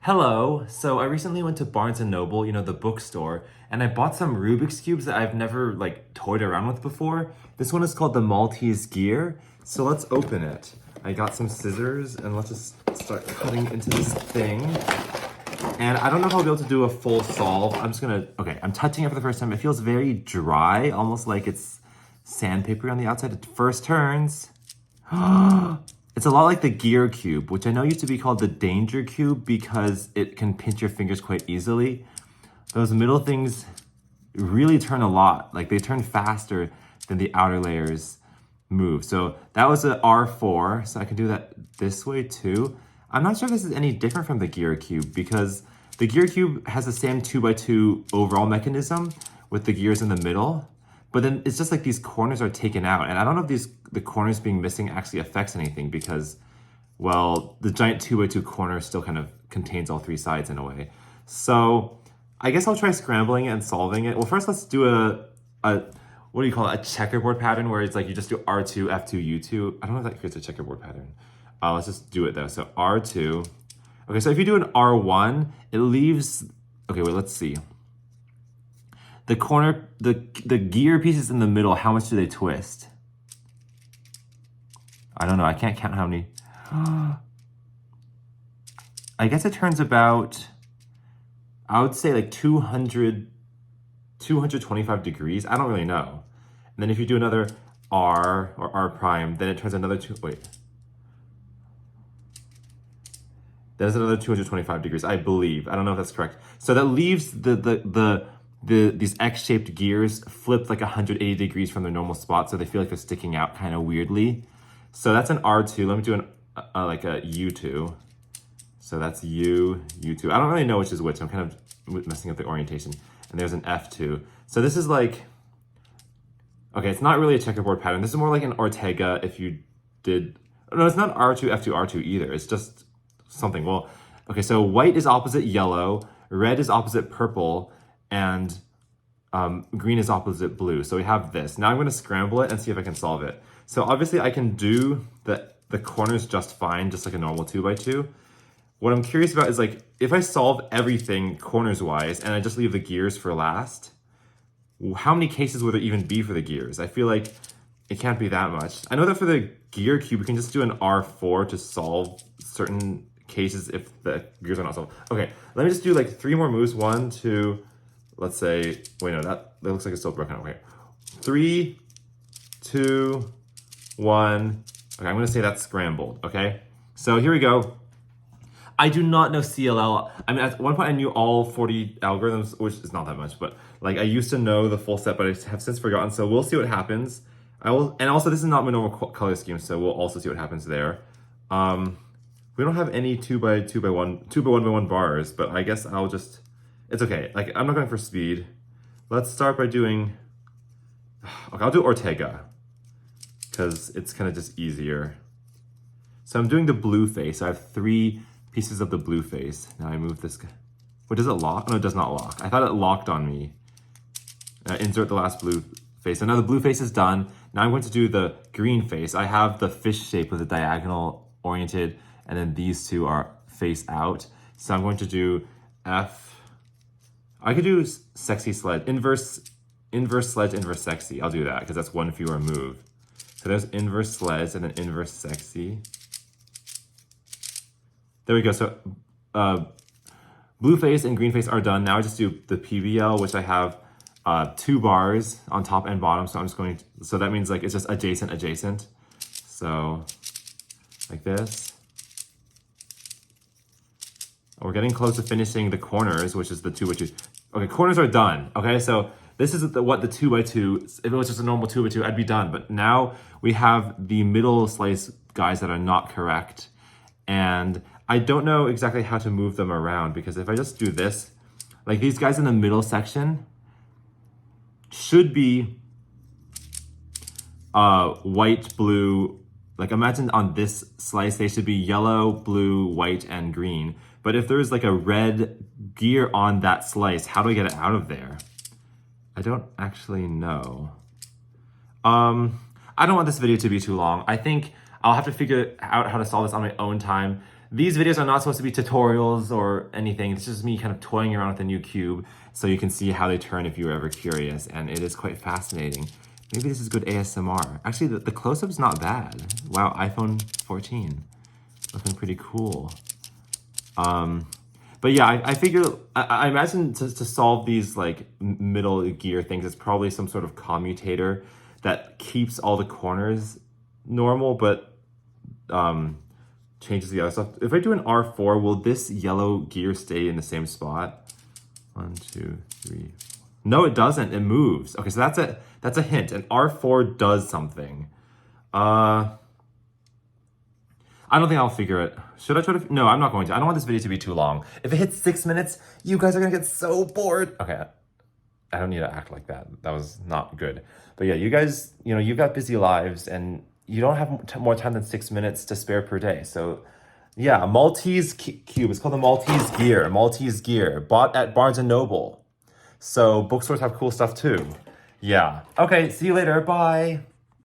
Hello. So I recently went to Barnes& and Noble, the bookstore, and I bought some Rubik's Cubes that I've never toyed around with before. This one is called the Maltese Gear. So let's open it. I got some scissors and let's just start cutting into this thing. And I don't know if I'll be able to do a full solve. I'm touching it for the first time. It feels very dry, almost like it's sandpaper on the outside. It first turns. It's a lot like the Gear Cube, which I know used to be called the Danger Cube because it can pinch your fingers quite easily. Those middle things really turn a lot. They turn faster than the outer layers move. So that was a R4, so I can do that this way too. I'm not sure if this is any different from the Gear Cube because the Gear Cube has the same 2x2 overall mechanism with the gears in the middle. But then it's just like these corners are taken out. And I don't know if the corners being missing actually affects anything because, well, the giant 2x2 corner still kind of contains all three sides in a way. So I guess I'll try scrambling it and solving it. Well, first let's do a what do you call it? A checkerboard pattern where it's like you just do R2, F2, U2. I don't know if that creates a checkerboard pattern. Let's just do it though. So R2. Okay, so if you do an R1, it leaves, okay, wait, let's see. The corner, the gear pieces in the middle, how much do they twist? I don't know, I can't count how many. I guess it turns about, I would say 225 degrees. I don't really know. And then if you do another R or R prime, then it turns another There's another 225 degrees, I believe. I don't know if that's correct. So that leaves these X-shaped gears flipped 180 degrees from their normal spot, so they feel like they're sticking out kind of weirdly. So that's an R2. Let me do a U2. So that's U2. I don't really know which is which. I'm kind of messing up the orientation. And there's an F2. So this is okay, it's not really a checkerboard pattern. This is more like an Ortega if you did, no, it's not R2, F2, R2 either. It's just something. Well, okay, so white is opposite yellow, red is opposite purple, and green is opposite blue. So we have this. Now I'm going to scramble it and see if I can solve it. So obviously I can do the corners just fine, just like a normal 2x2. What I'm curious about is if I solve everything corners wise and I just leave the gears for last, how many cases would there even be for the gears? I feel like it can't be that much. I know that for the Gear Cube, we can just do an R4 to solve certain cases if the gears are not solved. Okay, let me just do 3 more moves. 1, 2, let's say, wait, no, that looks like it's still broken. Okay, 3, 2, 1. Okay, I'm gonna say that's scrambled, okay? So here we go. I do not know CLL. I mean, at one point I knew all 40 algorithms, which is not that much, but I used to know the full set, but I have since forgotten. So we'll see what happens. And also this is not my normal color scheme, so we'll also see what happens there. We don't have any 2x1 bars, but I guess I'll just, it's okay. I'm not going for speed. Let's start by doing, okay, I'll do Ortega because it's kind of just easier. So I'm doing the blue face. I have 3 pieces of the blue face. Now I move this guy. What, does it lock? No, it does not lock. I thought it locked on me. Insert the last blue face. So now the blue face is done. Now I'm going to do the green face. I have the fish shape with the diagonal oriented, and then these two are face out. So I'm going to do F. I could do sexy sled, inverse sledge, inverse sexy. I'll do that because that's 1 fewer move. So there's inverse sledge and then inverse sexy. There we go. So blue face and green face are done. Now I just do the PBL, which I have 2 bars on top and bottom. So I'm just going to, so that means it's just adjacent. So like this. We're getting close to finishing the corners, which is the 2x2. Okay, corners are done. Okay, so this is what the 2x2, if it was just a normal 2x2, I'd be done. But now we have the middle slice guys that are not correct. And I don't know exactly how to move them around because if I just do this, these guys in the middle section should be white, blue. Imagine on this slice, they should be yellow, blue, white, and green. But if there's a red gear on that slice, how do I get it out of there? I don't actually know. I don't want this video to be too long. I think I'll have to figure out how to solve this on my own time. These videos are not supposed to be tutorials or anything. It's just me kind of toying around with a new cube so you can see how they turn if you were ever curious, and it is quite fascinating. Maybe this is good ASMR. Actually, the close-up's not bad. Wow, iPhone 14. Looking pretty cool. But yeah, I figure, I imagine to solve these like middle gear things, it's probably some sort of commutator that keeps all the corners normal, but changes the other stuff. If I do an R4, will this yellow gear stay in the same spot? 1, 2, 3. No, it doesn't. It moves. Okay, so that's a hint. An R4 does something. I don't think I'll figure it. Should I try to? No, I'm not going to. I don't want this video to be too long. If it hits 6 minutes, you guys are gonna get so bored. Okay, I don't need to act like that. That was not good. But yeah, you guys, you've got busy lives and you don't have more time than 6 minutes to spare per day. So yeah, a Maltese cube. It's called the Maltese Gear. Maltese Gear, bought at Barnes & Noble. So bookstores have cool stuff too. Yeah. Okay, see you later. Bye.